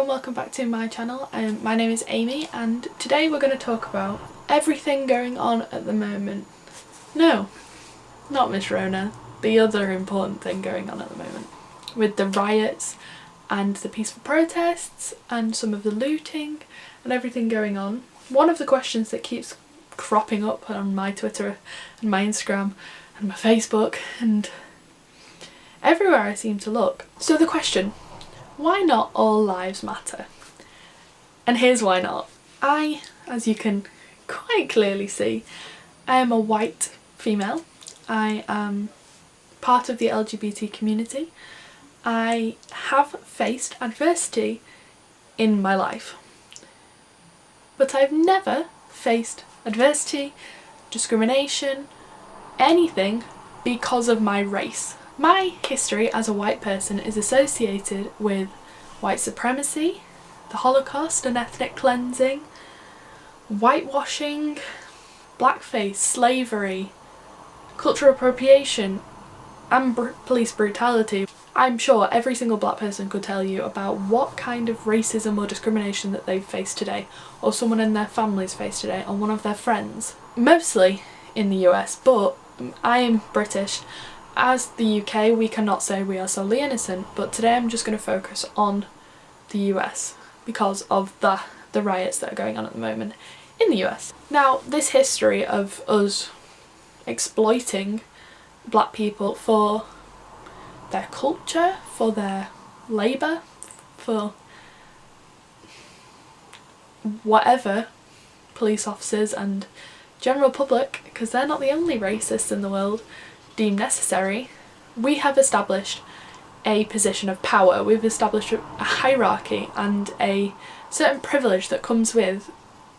and welcome back to my channel. My name is Amy and today we're going to talk about everything going on at the moment. No, not Miss Rona, the other important thing going on at the moment. With the riots and the peaceful protests and some of the looting and everything going on. One of the questions that keeps cropping up on my Twitter and my Instagram and my Facebook and everywhere I seem to look. So the question, why not all lives matter? And here's why not. I, as you can quite clearly see, I am a white female. I am part of the LGBT community. I have faced adversity in my life, but I've never faced adversity, discrimination, anything because of my race. My history as a white person is associated with white supremacy, the Holocaust and ethnic cleansing, whitewashing, blackface, slavery, cultural appropriation and police brutality. I'm sure every single black person could tell you about what kind of racism or discrimination that they've faced today, or someone in their families faced today, or one of their friends. Mostly in the US, but I am British. As the UK, we cannot say we are solely innocent, but today I'm just going to focus on the US because of the riots that are going on at the moment in the US. Now, this history of us exploiting black people for their culture, for their labour, for whatever, police officers and general public, because they're not the only racists in the world, deemed necessary, we have established a position of power. We've established a hierarchy and a certain privilege that comes with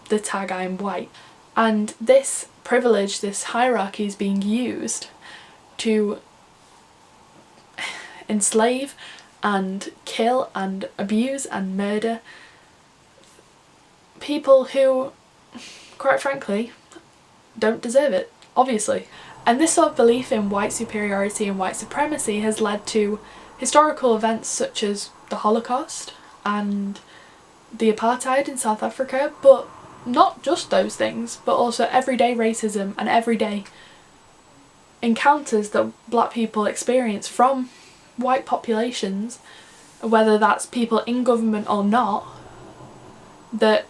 the tag I am white. And this privilege, this hierarchy, is being used to enslave and kill and abuse and murder people who, quite frankly, don't deserve it, obviously. And this sort of belief in white superiority and white supremacy has led to historical events such as the Holocaust and the apartheid in South Africa, but not just those things, but also everyday racism and everyday encounters that black people experience from white populations, whether that's people in government or not, that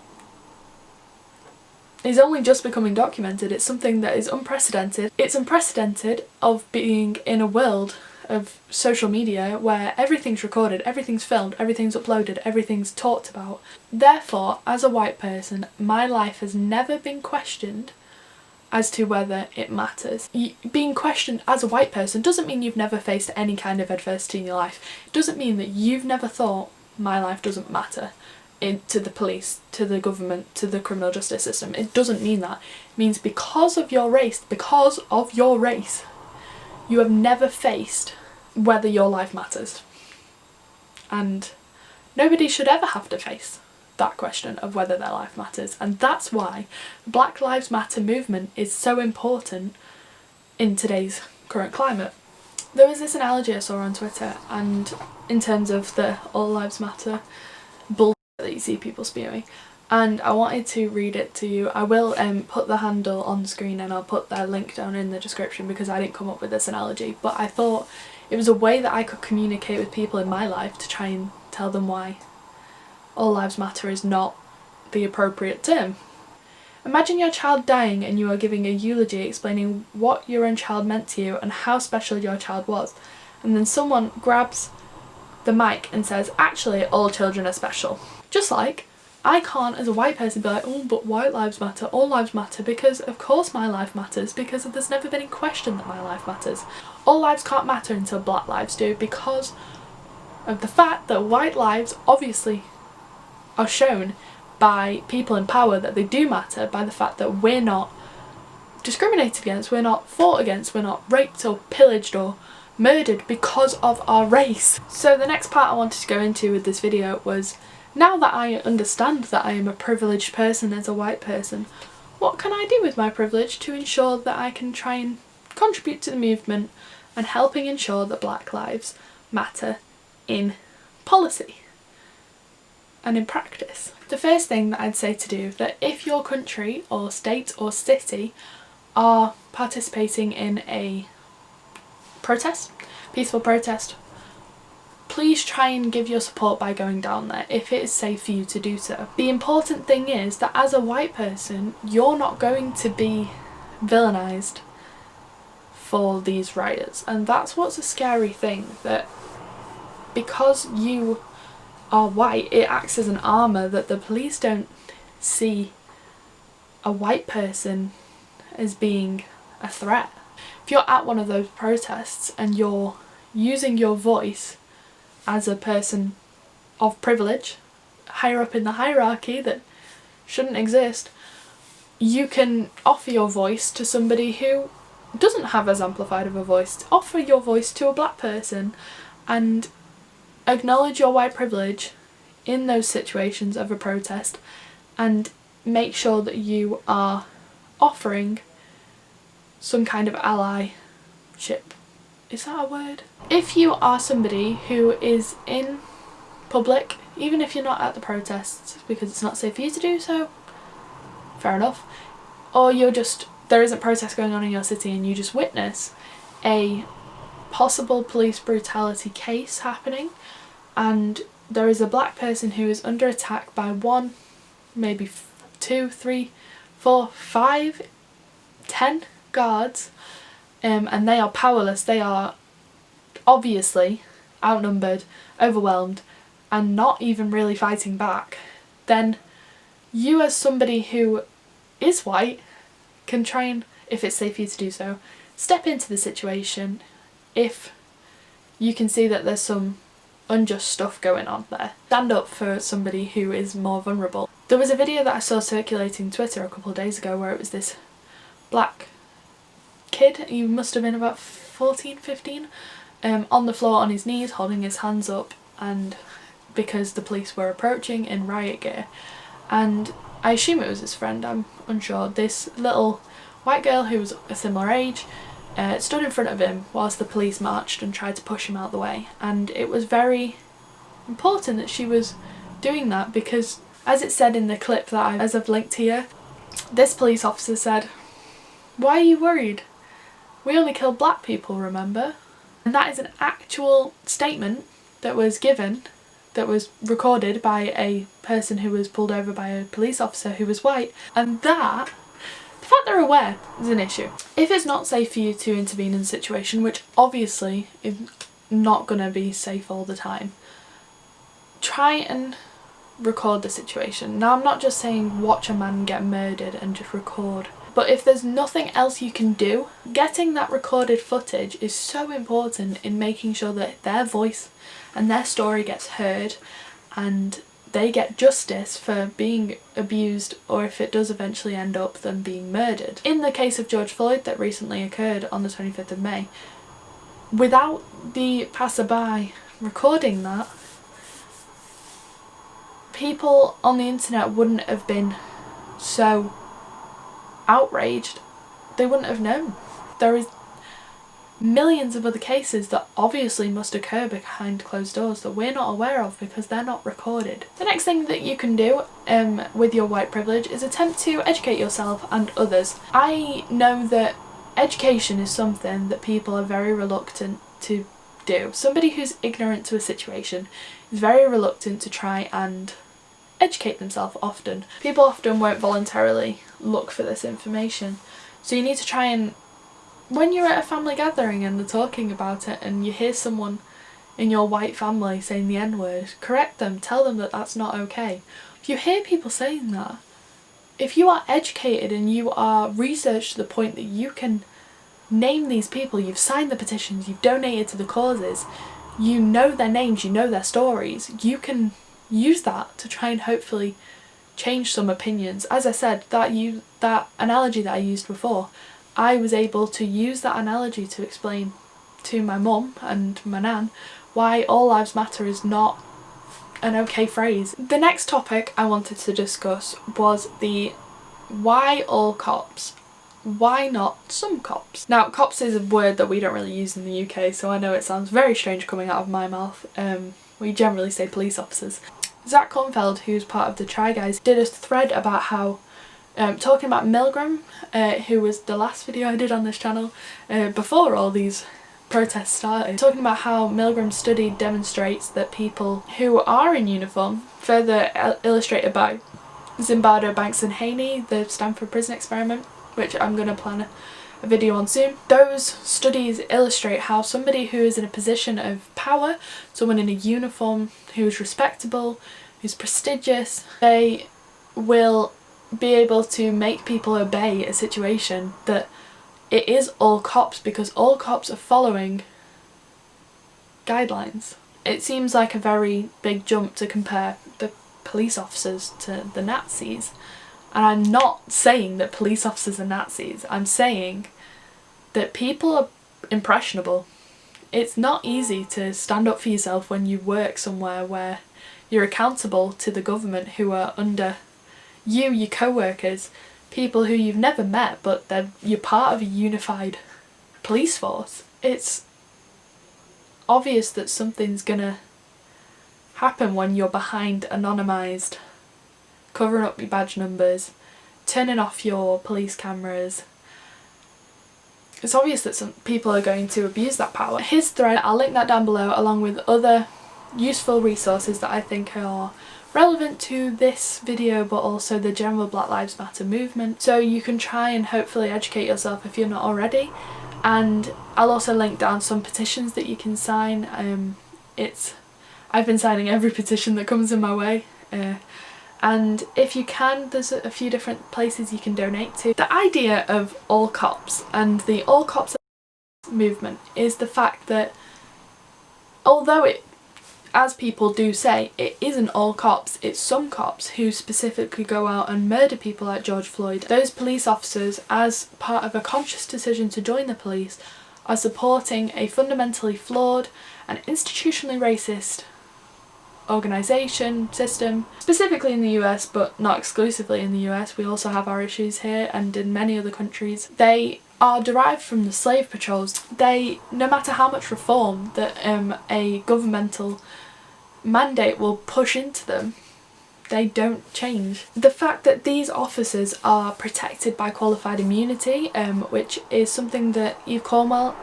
is only just becoming documented. It's something that is unprecedented. It's unprecedented of being in a world of social media where everything's recorded, everything's filmed, everything's uploaded, everything's talked about. Therefore, as a white person, my life has never been questioned as to whether it matters. Being questioned as a white person doesn't mean you've never faced any kind of adversity in your life. It doesn't mean that you've never thought, my life doesn't matter, to the police, to the government, to the criminal justice system. It doesn't mean that. It means because of your race, you have never faced whether your life matters. And nobody should ever have to face that question of whether their life matters. And that's why the Black Lives Matter movement is so important in today's current climate. There was this analogy I saw on Twitter, and in terms of the All Lives Matter bullshit that you see people spewing, and I wanted to read it to you. I will put the handle on screen and I'll put their link down in the description because I didn't come up with this analogy, but I thought it was a way that I could communicate with people in my life to try and tell them why all lives matter is not the appropriate term. Imagine your child dying and you are giving a eulogy explaining what your own child meant to you and how special your child was, and then someone grabs the mic and says, actually all children are special. Just like I can't as a white person be like, oh, but white lives matter, all lives matter, because of course my life matters, because there's never been a question that my life matters. All lives can't matter until black lives do, because of the fact that white lives obviously are shown by people in power that they do matter, by the fact that we're not discriminated against, we're not fought against, we're not raped or pillaged or murdered because of our race. So the next part I wanted to go into with this video was, now that I understand that I am a privileged person as a white person, what can I do with my privilege to ensure that I can try and contribute to the movement and helping ensure that Black Lives Matter in policy? and in practice. The first thing that I'd say to do, that if your country or state or city are participating in a protest, peaceful protest, please try and give your support by going down there if it is safe for you to do so. The important thing is that as a white person, you're not going to be villainised for these riots, and that's what's a scary thing, that because you are white, it acts as an armour that the police don't see a white person as being a threat. If you're at one of those protests and you're using your voice as a person of privilege, higher up in the hierarchy that shouldn't exist, you can offer your voice to somebody who doesn't have as amplified of a voice. Offer your voice to a black person and acknowledge your white privilege in those situations of a protest, and make sure that you are offering some kind of allyship. Is that a word? If you are somebody who is in public, even if you're not at the protests because it's not safe for you to do so, fair enough, or there isn't protest going on in your city and you just witness a possible police brutality case happening, and there is a black person who is under attack by 1, maybe 2, 3, 4, 5, 10 guards, and they are powerless, they are obviously outnumbered, overwhelmed, and not even really fighting back, then you as somebody who is white can try and, if it's safe for you to do so, step into the situation if you can see that there's some unjust stuff going on there. Stand up for somebody who is more vulnerable. There was a video that I saw circulating Twitter a couple of days ago where it was this black kid, he must have been about 14, 15, on the floor on his knees holding his hands up, and because the police were approaching in riot gear, and I assume it was his friend, I'm unsure, this little white girl who was a similar age stood in front of him whilst the police marched and tried to push him out the way, and it was very important that she was doing that because, as it said in the clip that I've linked here, this police officer said, "Why are you worried? We only killed black people, remember?" And that is an actual statement that was given, that was recorded by a person who was pulled over by a police officer who was white, and that, the fact they're aware, is an issue. If it's not safe for you to intervene in a situation, which obviously is not going to be safe all the time, try and record the situation. Now, I'm not just saying watch a man get murdered and just record, but if there's nothing else you can do, getting that recorded footage is so important in making sure that their voice and their story gets heard and they get justice for being abused, or if it does eventually end up them being murdered. In the case of George Floyd that recently occurred on the 25th of May, without the passerby recording that, people on the internet wouldn't have been so outraged. They wouldn't have known. There is millions of other cases that obviously must occur behind closed doors that we're not aware of because they're not recorded. The next thing that you can do with your white privilege is attempt to educate yourself and others. I know that education is something that people are very reluctant to do. Somebody who's ignorant to a situation is very reluctant to try and educate themselves often. People often won't voluntarily look for this information. So you need to try and, when you're at a family gathering and they're talking about it and you hear someone in your white family saying the N-word, correct them, tell them that that's not okay. If you hear people saying that, if you are educated and you are researched to the point that you can name these people, you've signed the petitions, you've donated to the causes, you know their names, you know their stories, you can use that to try and hopefully change some opinions. As I said, that analogy that I used before, I was able to use that analogy to explain to my mum and my nan why all lives matter is not an okay phrase. The next topic I wanted to discuss was the why all cops? Why not some cops? Now, cops is a word that we don't really use in the UK, so I know it sounds very strange coming out of my mouth. We generally say police officers. Zach Kornfeld, who's part of the Try Guys, did a thread about how, talking about Milgram, who was the last video I did on this channel, before all these protests started, talking about how Milgram's study demonstrates that people who are in uniform, further illustrated by Zimbardo, Banks and Haney, the Stanford prison experiment, which I'm going to plan a video on soon. Those studies illustrate how somebody who is in a position of power, someone in a uniform who's respectable, who's prestigious, they will be able to make people obey a situation that it is all cops, because all cops are following guidelines. It seems like a very big jump to compare the police officers to the Nazis, and I'm not saying that police officers are Nazis. I'm saying that people are impressionable. It's not easy to stand up for yourself when you work somewhere where you're accountable to the government, who are under you, your co-workers, people who you've never met, but you're part of a unified police force. It's obvious that something's gonna happen when you're behind anonymised, covering up your badge numbers, turning off your police cameras. It's obvious that some people are going to abuse that power. His thread, I'll link that down below, along with other useful resources that I think are relevant to this video, but also the general Black Lives Matter movement, so you can try and hopefully educate yourself if you're not already. And I'll also link down some petitions that you can sign. I've been signing every petition that comes in my way, and if you can, there's a few different places you can donate to. The idea of all cops and the all cops movement is the fact that, although it, as people do say, it isn't all cops, it's some cops who specifically go out and murder people like George Floyd. Those police officers, as part of a conscious decision to join the police, are supporting a fundamentally flawed and institutionally racist organisation, system, specifically in the US, but not exclusively in the US. We also have our issues here and in many other countries. They are derived from the slave patrols. They, no matter how much reform that a governmental mandate will push into them, they don't change. The fact that these officers are protected by qualified immunity, which is something that Eve Cornwell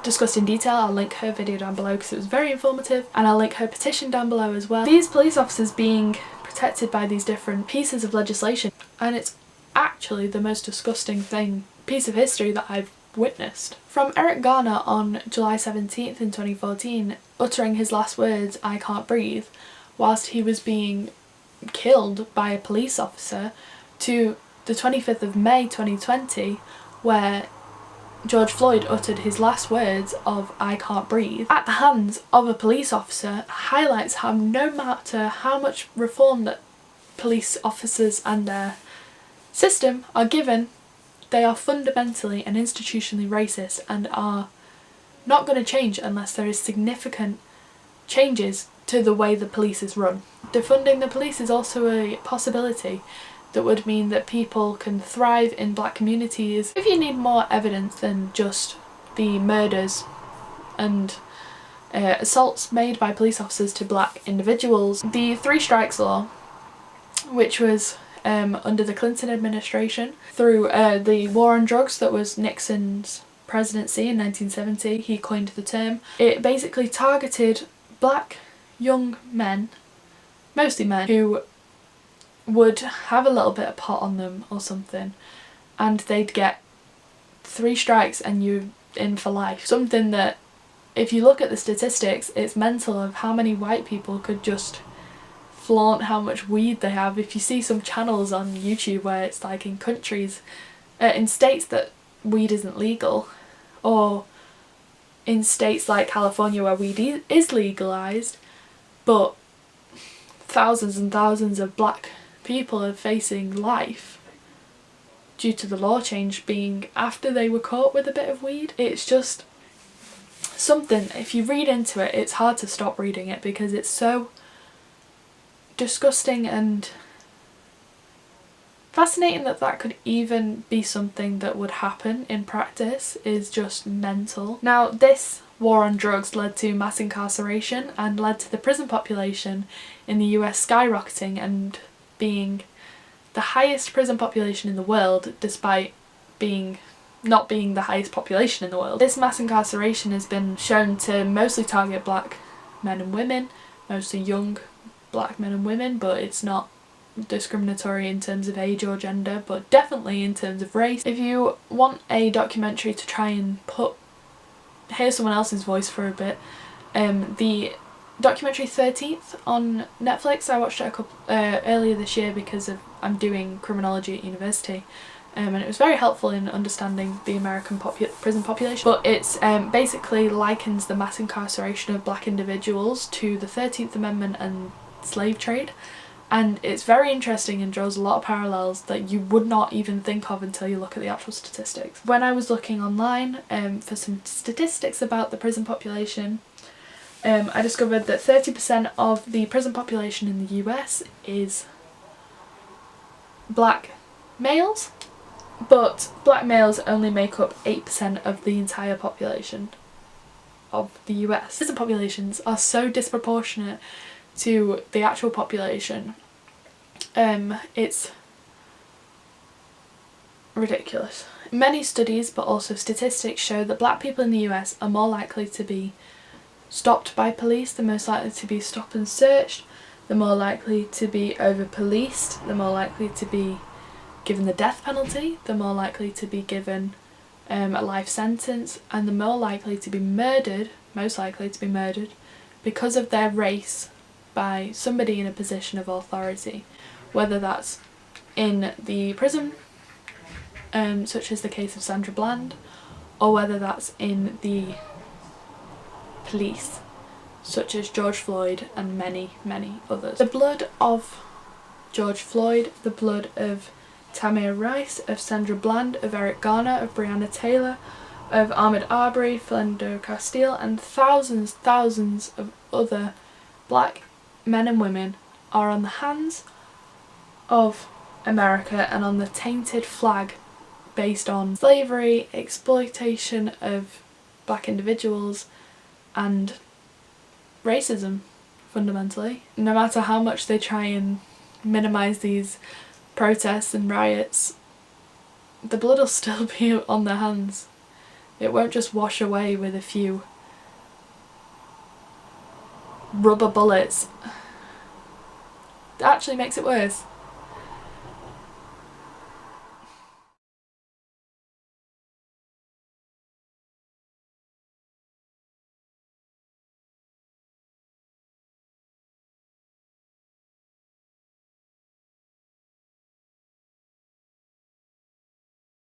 discussed in detail. I'll link her video down below because it was very informative, and I'll link her petition down below as well. These police officers being protected by these different pieces of legislation, and it's actually the most disgusting piece of history that I've witnessed. From Eric Garner on July 17th in 2014, uttering his last words, "I can't breathe," whilst he was being killed by a police officer, to the 25th of May 2020, where George Floyd uttered his last words of "I can't breathe" at the hands of a police officer, highlights how no matter how much reform that police officers and their system are given, they are fundamentally and institutionally racist and are not going to change unless there is significant changes to the way the police is run. Defunding the police is also a possibility that would mean that people can thrive in black communities. If you need more evidence than just the murders and assaults made by police officers to black individuals, the 3 strikes law, which was under the Clinton administration through the war on drugs that was Nixon's presidency in 1970, he coined the term. It basically targeted black young men, mostly men, who would have a little bit of pot on them or something, and they'd get 3 strikes and you're in for life. Something that, if you look at the statistics, it's mental of how many white people could just flaunt how much weed they have. If you see some channels on YouTube where it's like in countries, in states that weed isn't legal, or in states like California where weed is legalised, but thousands and thousands of black people are facing life due to the law change being after they were caught with a bit of weed. It's just something, if you read into it, it's hard to stop reading it because it's so disgusting and fascinating that that could even be something that would happen in practice is just mental. Now, this war on drugs led to mass incarceration and led to the prison population in the US skyrocketing and being the highest prison population in the world, despite not being the highest population in the world. This mass incarceration has been shown to mostly target black men and women, mostly young black men and women, but it's not discriminatory in terms of age or gender, but definitely in terms of race. If you want a documentary to try and hear someone else's voice for a bit, the documentary 13th on Netflix, I watched it earlier this year because I'm doing criminology at university, and it was very helpful in understanding the American prison population. But it's basically likens the mass incarceration of black individuals to the 13th Amendment and slave trade, and it's very interesting and draws a lot of parallels that you would not even think of until you look at the actual statistics. When I was looking online for some statistics about the prison population, I discovered that 30% of the prison population in the US is black males, but black males only make up 8% of the entire population of the US. Prison populations are so disproportionate to the actual population. It's ridiculous. Many studies, but also statistics, show that black people in the US are more likely to be stopped by police, they're most likely to be stopped and searched, they're more likely to be over-policed, they're more likely to be given the death penalty, they're more likely to be given a life sentence, and they're more likely to be murdered, most likely to be murdered, because of their race by somebody in a position of authority, whether that's in the prison, such as the case of Sandra Bland, or whether that's in the police, such as George Floyd and many, many others. The blood of George Floyd, the blood of Tamir Rice, of Sandra Bland, of Eric Garner, of Breonna Taylor, of Ahmaud Arbery, Philando Castile, and thousands of other black men and women are on the hands of America and on the tainted flag based on slavery, exploitation of black individuals, and racism, fundamentally. No matter how much they try and minimise these protests and riots, the blood will still be on their hands. It won't just wash away with a few rubber bullets. It actually makes it worse.